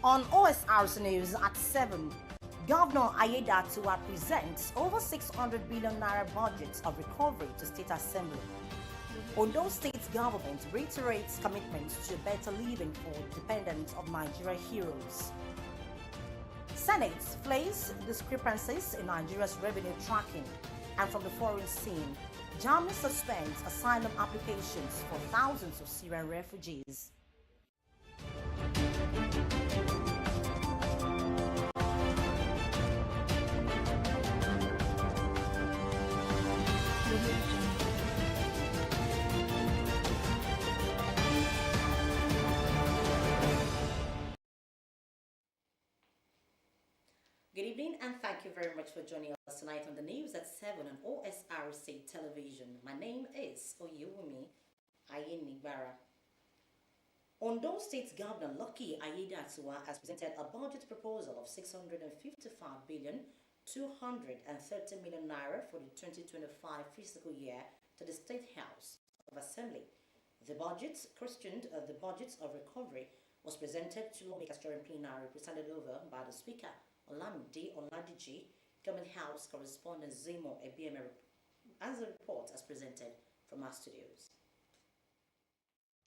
On Osrc News at 7, Governor Aiyedatiwa presents over 600 billion naira budget of recovery to State Assembly. Ondo State government reiterates commitments to better living for dependents of Nigeria heroes. Senate flags discrepancies in Nigeria's revenue tracking. And from the foreign scene, Germany suspends asylum applications for thousands of Syrian refugees. Good evening and thank you very much for joining us tonight on the news at 7 on Osrc television. My name is Oyewumi Ayenigbara. Ondo State Governor Lucky Aiyedatiwa has presented a budget proposal of 655,230 million naira for the 2025 fiscal year to the State House of Assembly. The budget, questioned the budget of recovery, was presented to lawmakers during plenary, presided over by the Speaker Olamide Oladiji. Government House correspondent Zemo Ebieme as a report as presented from our studios.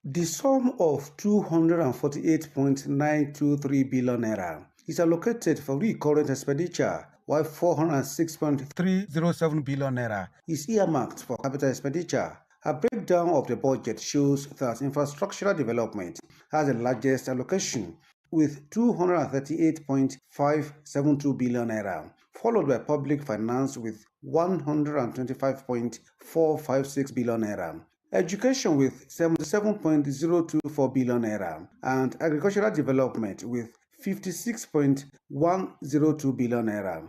The sum of 248.923 billion naira is allocated for recurrent expenditure, while 406.307 billion naira is earmarked for capital expenditure. A breakdown of the budget shows that infrastructural development has the largest allocation, with 238.572 billion naira, followed by public finance with 125.456 billion naira, education with 77.024 billion naira, and agricultural development with 56.102 billion naira.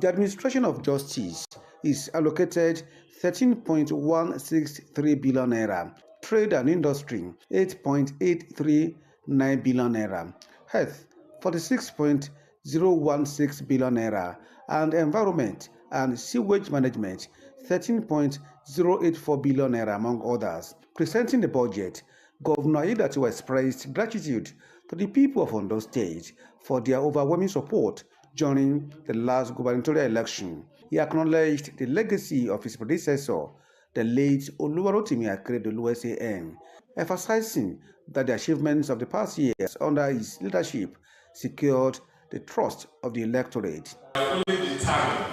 The administration of justice is allocated 13.163 billion naira, trade and industry 8.839 billion naira, health 46.016 billion naira, and environment and sewage management 13.084 billion naira, among others. Presenting the budget, Governor Aiyedatiwa expressed gratitude to the people of Ondo State for their overwhelming support during the last gubernatorial election. He acknowledged the legacy of his predecessor, the late Oluwarotimi Akeredolu SAN, emphasizing that the achievements of the past years under his leadership secured the trust of the electorate. We are fully determined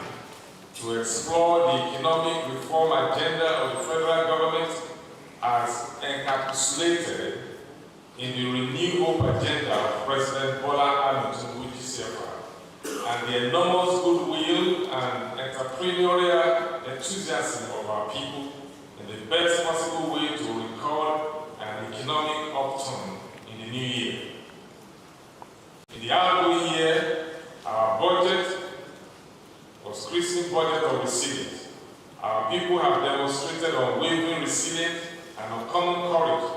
to explore the economic reform agenda of the federal government as encapsulated in the Renew Hope agenda of President Bola Ahmed Tinubu and the enormous goodwill and entrepreneurial enthusiasm of our people in the best possible way to record an economic upturn in the new year. In the outgoing year, our budget was Christmas budget of resilience. Our people have demonstrated unwavering resilience and uncommon courage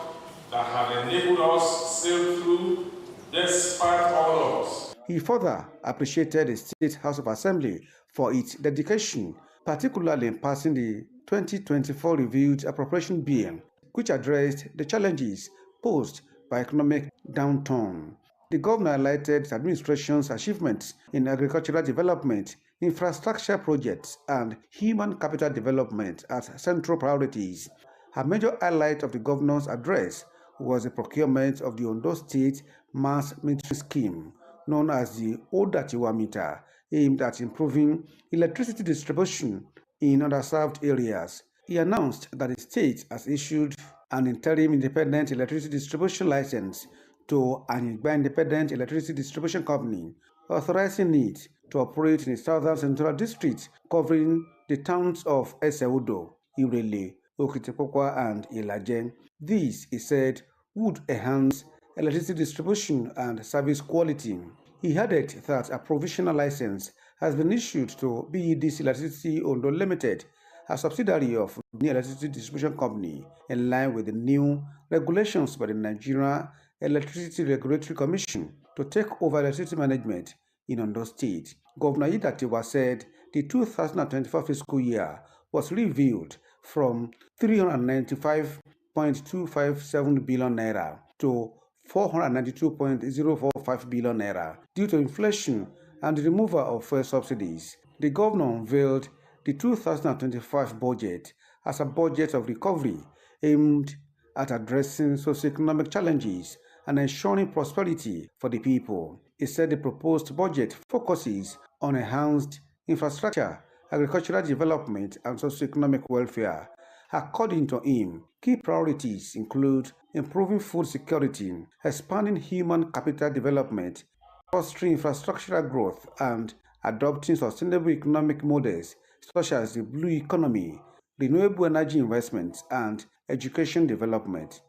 that have enabled us to sail through despite all odds. He further appreciated the State House of Assembly for its dedication, particularly in passing the 2024 reviewed appropriation bill, which addressed the challenges posed by economic downturn. The governor highlighted the administration's achievements in agricultural development, infrastructure projects, and human capital development as central priorities. A major highlight of the governor's address was the procurement of the Ondo State Mass Metering Scheme, known as the Odatiwa meter, aimed at improving electricity distribution in underserved areas. He announced that the state has issued an interim independent electricity distribution license to an independent electricity distribution company, authorizing it to operate in the southern central district, covering the towns of Eseudo, Irele, Okitepokwa, and Ilaje. This, he said, would enhance electricity distribution and service quality. He added that a provisional license has been issued to BEDC Electricity Ondo Limited, a subsidiary of the Electricity Distribution Company, in line with the new regulations by the Nigeria Electricity Regulatory Commission to take over electricity management in Ondo State. Governor Aiyedatiwa said the 2024 fiscal year was reviewed from 395.257 billion naira to 492.045 billion naira due to inflation and the removal of fuel subsidies. The governor unveiled the 2025 budget as a budget of recovery aimed at addressing socioeconomic challenges and ensuring prosperity for the people. He said the proposed budget focuses on enhanced infrastructure, agricultural development, and socioeconomic welfare. According to him, key priorities include improving food security, expanding human capital development, fostering infrastructural growth, and adopting sustainable economic models such as the blue economy, renewable energy investments, and education development.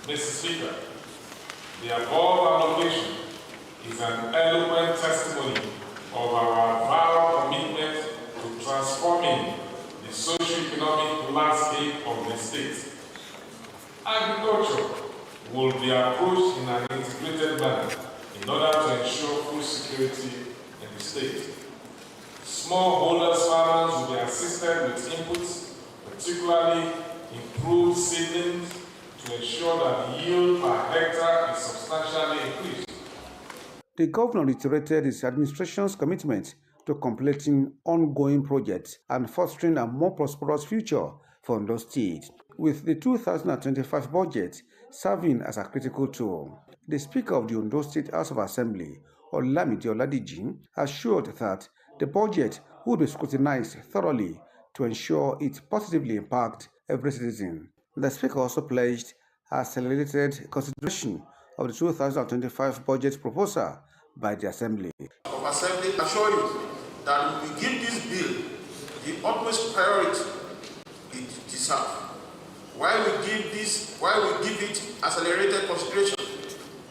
Mr. Speaker, the above allocation is an eloquent testimony of our vowed commitment to transforming the socio-economic landscape of the state. Agriculture will be approached in an integrated manner in order to ensure food security in the state. Smallholders farmers will be assisted with inputs, particularly improved seedlings, to ensure that the yield per hectare is substantially increased. The governor reiterated his administration's commitment to completing ongoing projects and fostering a more prosperous future for Ondo State, with the 2025 budget serving as a critical tool. The Speaker of the Ondo State House of Assembly, Olamide Oladiji, assured that the budget would be scrutinized thoroughly to ensure it positively impacts every citizen. The Speaker also pledged accelerated consideration of the 2025 budget proposal by the Assembly. Of Assembly assure you that we give this bill the utmost priority it deserves. While we give it accelerated consideration,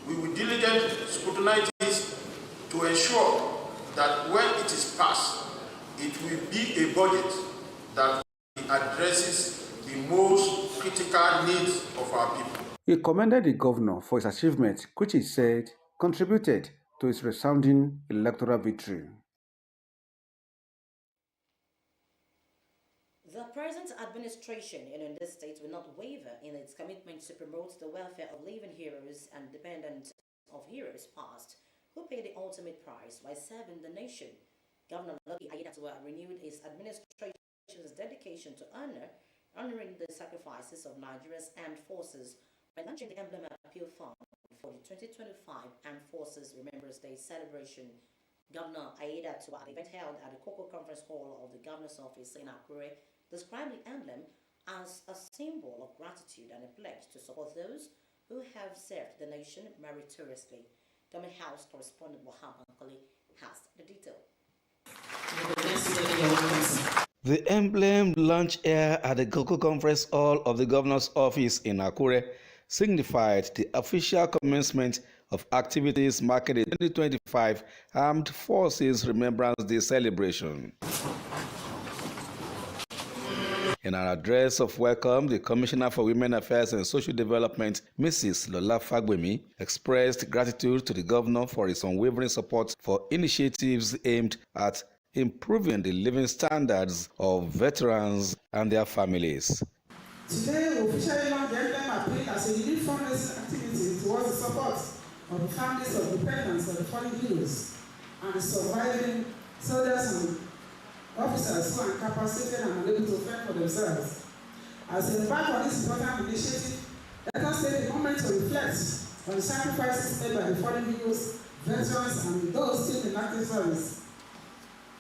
we will diligently scrutinize this to ensure that when it is passed, it will be a budget that addresses the most critical needs of our people. He commended the governor for his achievement, which he said contributed to his resounding electoral victory. The present administration in Ondo State will not waver in its commitment to promote the welfare of living heroes and dependents of heroes past who paid the ultimate price by serving the nation. Governor Lucky Aiyedatiwa renewed his administration's dedication to honoring the sacrifices of Nigeria's armed forces by launching the Emblem Appeal Fund for the 2025 Armed Forces Remembrance Day celebration. Governor Aiyedatiwa, at the event held at the Cocoa Conference Hall of the Governor's Office in Akure, described the emblem as a symbol of gratitude and a pledge to support those who have served the nation meritoriously. Government House correspondent Wahab Ankole has the detail. The emblem launched here at the Cocoa Conference Hall of the Governor's Office in Akure signified the official commencement of activities marking the 2025 Armed Forces Remembrance Day celebration. In an address of welcome, the Commissioner for Women Affairs and Social Development, Mrs. Lola Fagbemi, expressed gratitude to the governor for his unwavering support for initiatives aimed at improving the living standards of veterans and their families. Today, we officially launched the Emblem Appeal as a unique fundraising activity towards the support of the families of dependents of the fallen heroes and the surviving soldiers and officers who are incapacitated and unable to fend for themselves. As we embark on this important initiative, let us take a moment to reflect on the sacrifices made by the fallen heroes, veterans, and those still in active service,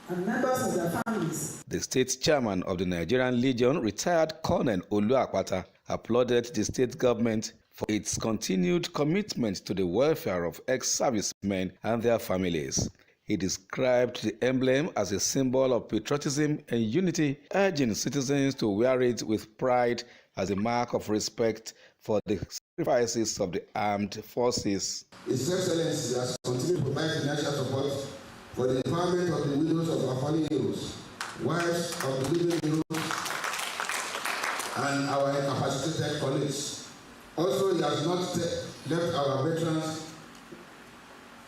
and members of their families. The state chairman of the Nigerian Legion, retired Colonel Olu Akpata, applauded the state government for its continued commitment to the welfare of ex-servicemen and their families. He described the emblem as a symbol of patriotism and unity, urging citizens to wear it with pride as a mark of respect for the sacrifices of the armed forces. His Excellency has continued to provide financial support for the empowerment of the widows of our fallen heroes, wives of the living heroes, and our incapacitated colleagues. Also, he has not left our veterans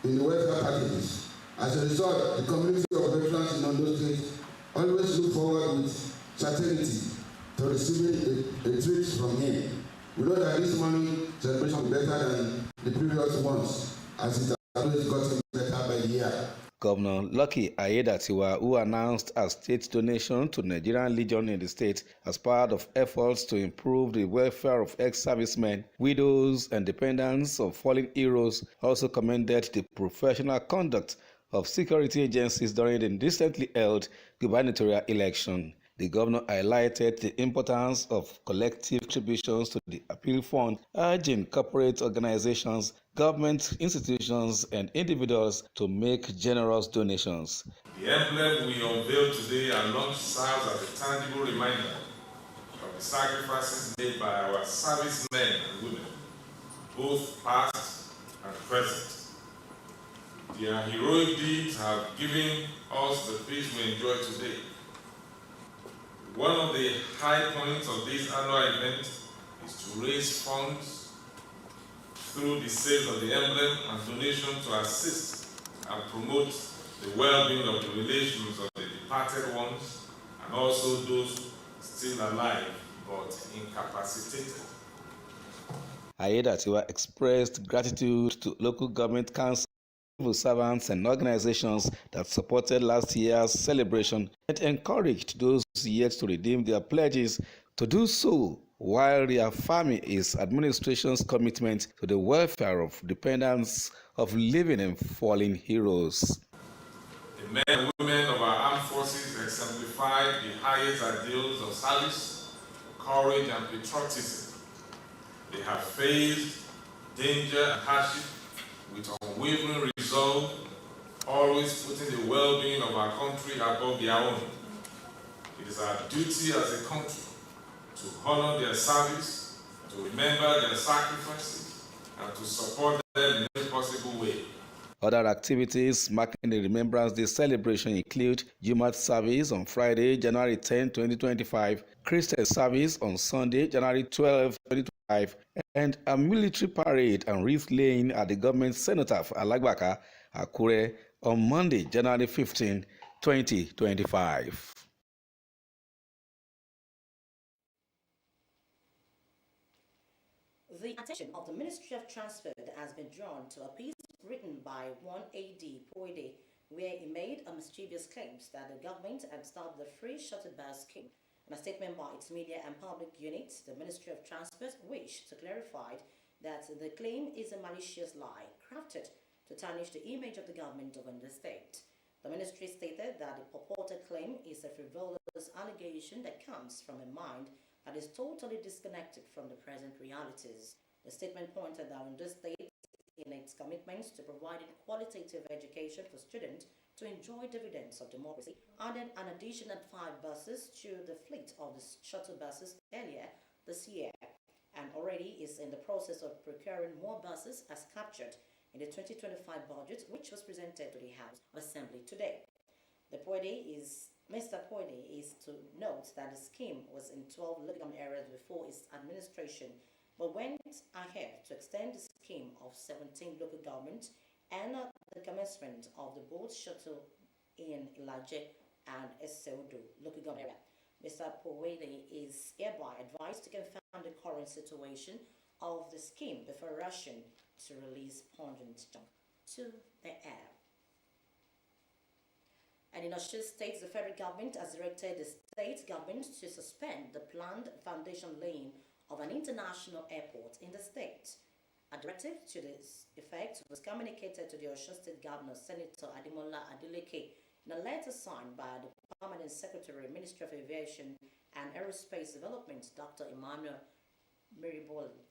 in the welfare packages. As a result, the community of veterans in Ondo State always look forward with certainty to receiving a treat from him. We know that this money celebration will be better than the previous ones, as it has always gotten better by the year. Governor Lucky Aiyedatiwa, who announced a state donation to Nigerian Legion in the state as part of efforts to improve the welfare of ex-servicemen, widows, and dependents of fallen heroes, also commended the professional conduct of security agencies during the recently held gubernatorial election. The governor highlighted the importance of collective contributions to the appeal fund, urging corporate organizations, government institutions, and individuals to make generous donations. The emblem we unveiled today and launched serves as a tangible reminder of the sacrifices made by our servicemen and women, both past and present. Their heroic deeds have given us the peace we enjoy today. One of the high points of this annual event is to raise funds through the sale of the emblem and donation to assist and promote the well-being of the relations of the departed ones and also those still alive but incapacitated. Aiyedatiwa expressed gratitude to local government councils, civil servants, and organizations that supported last year's celebration and encouraged those yet to redeem their pledges to do so, while reaffirming its administration's commitment to the welfare of dependents of living and fallen heroes. The men and women of our armed forces exemplified the highest ideals of service, courage, and patriotism. They have faced danger and hardship with unwavering resolve, always putting the well-being of our country above their own. It is our duty as a country to honor their service, to remember their sacrifices, and to support them in every possible way. Other activities marking the Remembrance Day celebration include Jumat service on Friday, January 10, 2025, Christian service on Sunday, January 12, 2025, and a military parade and wreath laying at the government cenotaph Alagbaka, Akure, on Monday, January 15, 2025. The attention of the Ministry of Transport has been drawn to a piece written by one A.D. Poide, where he made a mischievous claims that the government had started the free shuttle bus scheme. In a statement by its media and public unit, the Ministry of Transport wished to clarify that the claim is a malicious lie crafted to tarnish the image of the government of the state. The ministry stated that the purported claim is a frivolous allegation that comes from a mind that is totally disconnected from the present realities. The statement pointed out the state in its commitments to providing qualitative education for students to enjoy dividends of democracy, added an additional 5 buses to the fleet of the shuttle buses earlier this year, and already is in the process of procuring more buses as captured in the 2025 budget, which was presented to the House of Assembly today. Mr. Poide is to note that the scheme was in 12 local areas before its administration, but went ahead to extend the scheme of 17 local governments and the commencement of the boat shuttle in Ilaje and Eseudu local government area. Mr. Poide is hereby advised to confirm the current situation of the scheme before rushing to release pungent junk to the air. And in Osrc State, the federal government has directed the state government to suspend the planned foundation laying of an international airport in the state. A directive to this effect was communicated to the Osrc State Governor, Senator Ademola Adeleke, in a letter signed by the Permanent Secretary, Ministry of Aviation and Aerospace Development, Dr. Emmanuel Miriboli.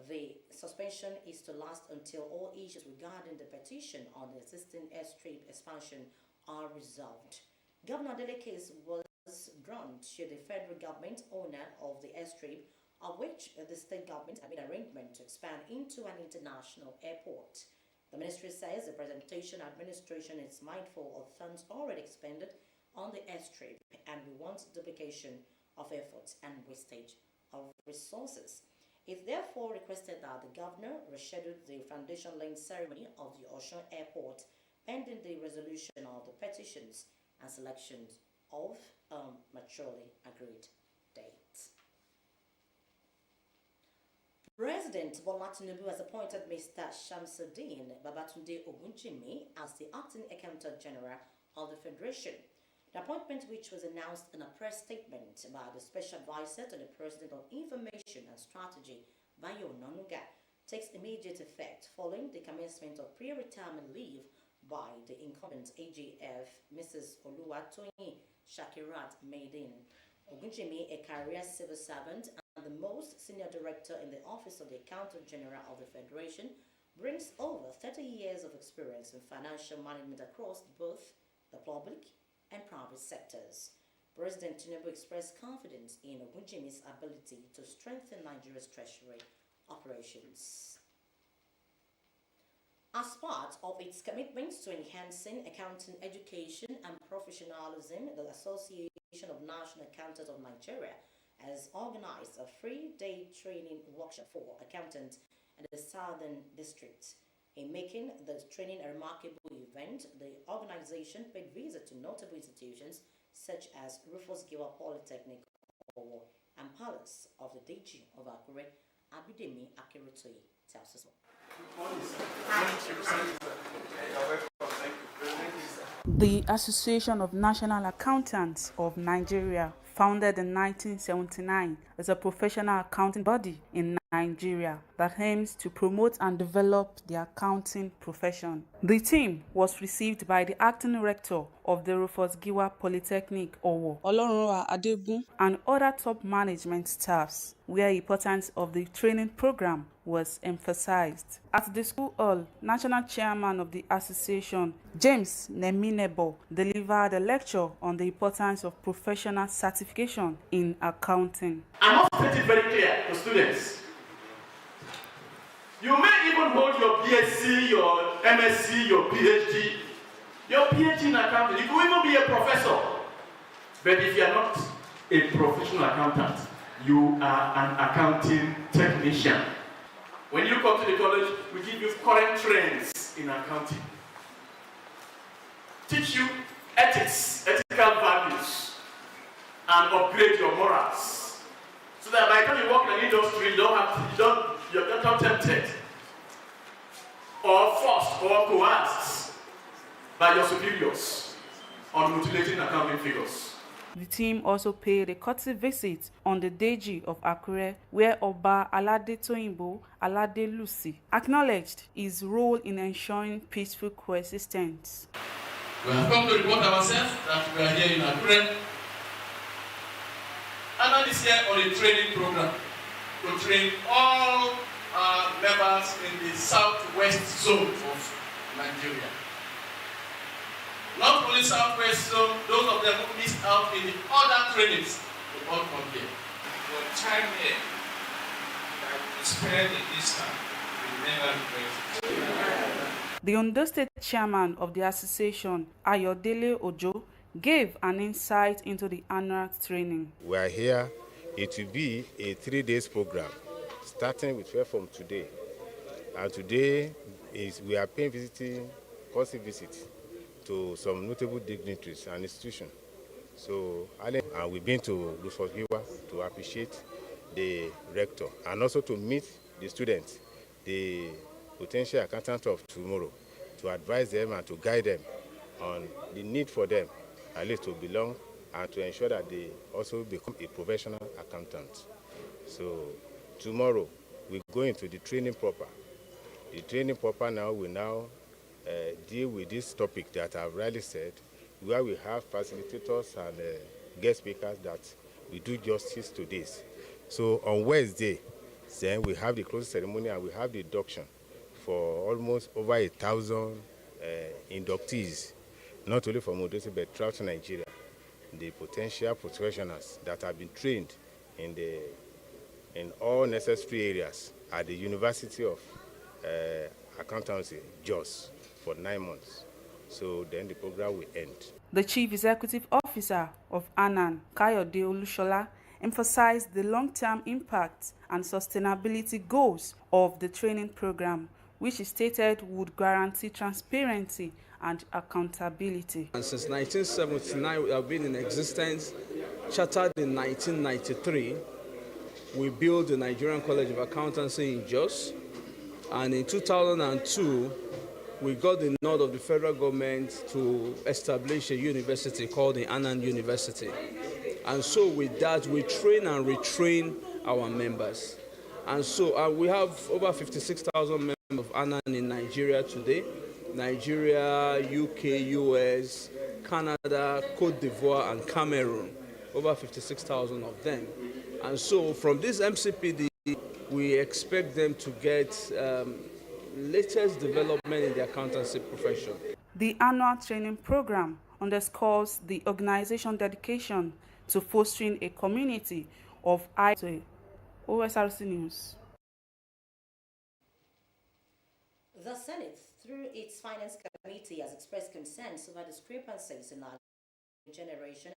The suspension is to last until all issues regarding the petition on the existing airstrip expansion are resolved. Governor Adeleke was drawn to the federal government owner of the airstrip, of which the state government had made arrangement to expand into an international airport. The ministry says the presentation administration is mindful of funds already expended on the airstrip and we want duplication of efforts and wastage of resources. It therefore requested that the governor reschedule the foundation laying ceremony of the Osrc Airport pending the resolution of the petitions and selections of maturely agreed dates. President Bola Tinubu has appointed Mr. Shamsuddin Babatunde Ogunjimi as the acting Accountant General of the Federation. The appointment, which was announced in a press statement by the Special Advisor to the President of Information and Strategy, Bayo Onanuga, takes immediate effect following the commencement of pre-retirement leave by the incumbent AGF, Mrs. Oluwatoyin Shakirat Maiden. Ogunjimi, a career civil servant and the most senior director in the Office of the Accountant General of the Federation, brings over 30 years of experience in financial management across both the public and private sectors. President Tinubu expressed confidence in Ogunjimi's ability to strengthen Nigeria's treasury operations. As part of its commitments to enhancing accounting education and professionalism, the Association of National Accountants of Nigeria has organized a free-day training workshop for accountants in the Southern District. In making the training a remarkable event, the organization paid visit to notable institutions such as Rufus Giwa Polytechnic and Palace of the DG of Akure, Abidemi Akerutoyi, tells us more. The Association of National Accountants of Nigeria, founded in 1979, is a professional accounting body in Nigeria that aims to promote and develop the accounting profession. The team was received by the acting rector of the Rufus Giwa Polytechnic, Owo, Olorunwa Adegun, and other top management staffs, where the importance of the training program was emphasized. At the school hall, national chairman of the association, James Neminebo, delivered a lecture on the importance of professional certification in accounting. I must state it very clear to students. You may even hold your BSc, your MSc, your PhD in accounting. You could even be a professor. But if you are not a professional accountant, you are an accounting technician. When you come to the college, we give you current trends in accounting. Teach you ethics, ethical values, and upgrade your morals. So that by the time you work in an industry, you're not tempted or forced or coerced by your superiors on mutilating accounting figures. The team also paid a courtesy visit on the Deji of Akure, where Oba Alade Toyinbo Alade Lucy acknowledged his role in ensuring peaceful coexistence. We have come to report ourselves that we are here in Akure, and this year on a training program to train all our members in the southwest zone of Nigeria. Not only southwest zone, those of them who missed out in the other trainings will all come here. Your time here that you spend in this time will never regret. The Ondo State chairman of the association, Ayodele Ojo, gave an insight into the annual training. We are here. It will be a 3-day program, starting with from today. And today we are paying courtesy visit to some notable dignitaries and institutions. So, and we've been to Rufus Giwa to appreciate the rector and also to meet the students, the potential accountants of tomorrow, to advise them and to guide them on the need for them at least to belong and to ensure that they also become a professional accountant. So tomorrow we go into the training proper. The training proper now will deal with this topic that I've really said, where we have facilitators and guest speakers that we do justice to this. So on Wednesday, then we have the closing ceremony and we have the induction for almost over 1,000 inductees, not only from Ondo State but throughout Nigeria, the potential professionals that have been trained in all necessary areas at the University of Accountancy, JOS, for 9 months. So then the program will end. The Chief Executive Officer of ANAN, Kayode Olushola, emphasized the long-term impact and sustainability goals of the training program, which he stated would guarantee transparency and accountability. And since 1979, we have been in existence, chartered in 1993. we built the Nigerian College of Accountancy in Jos, and in 2002, we got the nod of the federal government to establish a university called the Anand University. And so with that, we train and retrain our members. And so we have over 56,000 members of Anand in Nigeria today. Nigeria, UK, US, Canada, Cote d'Ivoire, and Cameroon. Over 56,000 of them. And so from this MCPD, we expect them to get latest development in the accountancy profession. The annual training program underscores the organization's dedication to fostering a community of IT. Osrc News. The Senate, through its Finance Committee, has expressed concerns over discrepancies in our generation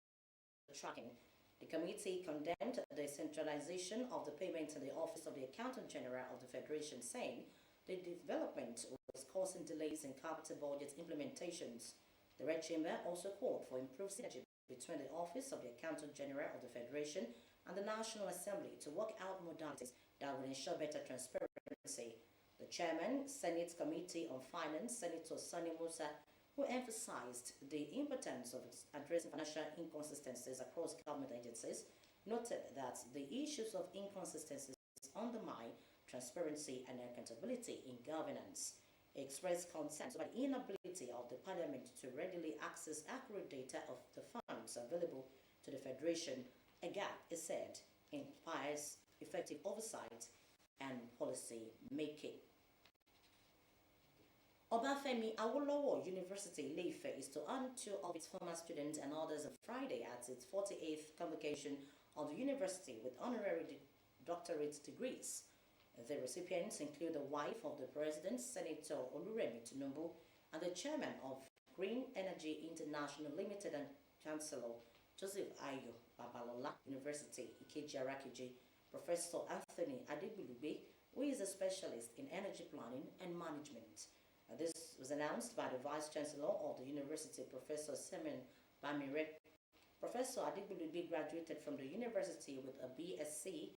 tracking. The committee condemned the centralization of the payment in the Office of the Accountant General of the Federation, saying the development was causing delays in capital budget implementations. The Red Chamber also called for improved synergy between the Office of the Accountant General of the Federation and the National Assembly to work out modalities that will ensure better transparency. The chairman, Senate Committee on Finance, Senator Sani Musa, who emphasized the importance of addressing financial inconsistencies across government agencies, noted that the issues of inconsistencies undermine transparency and accountability in governance. He expressed concerns about the inability of the Parliament to readily access accurate data of the funds available to the Federation, a gap, he said, implies effective oversight and policy making. Obafemi Awolowo University Ile-Ife is to honor 2 of its former students and others on Friday at its 48th convocation of the university with honorary doctorate degrees. The recipients include the wife of the president, Senator Oluremi Tinubu, and the chairman of Green Energy International Limited and Chancellor Joseph Ayo Babalola University, Ikeji-Arakiji, Professor Anthony Adegbulugbe, who is a specialist in energy planning and management. This was announced by the Vice Chancellor of the University, Professor Semen Bamire. Professor Adegbulugbe graduated from the university with a BSc